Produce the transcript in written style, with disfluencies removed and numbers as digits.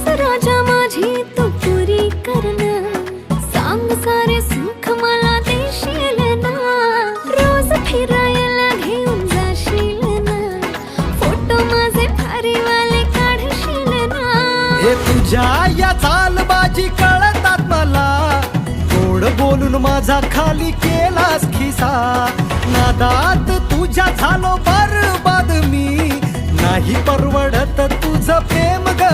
आस राजा माझी तू पुरी करणं, सांग सारे सुख मला देशील ना, रोज फिरायला घेऊन जाशील ना, फोटो माझे भारीवाले काढशील ना. हे तुझ्या या चालबाजी कळतात मला, गोड बोलून माझा खाली केलास खिसा, नादात तुझ्या झालो बरबाद मी, नाही परवडत तुझं प्रेम ग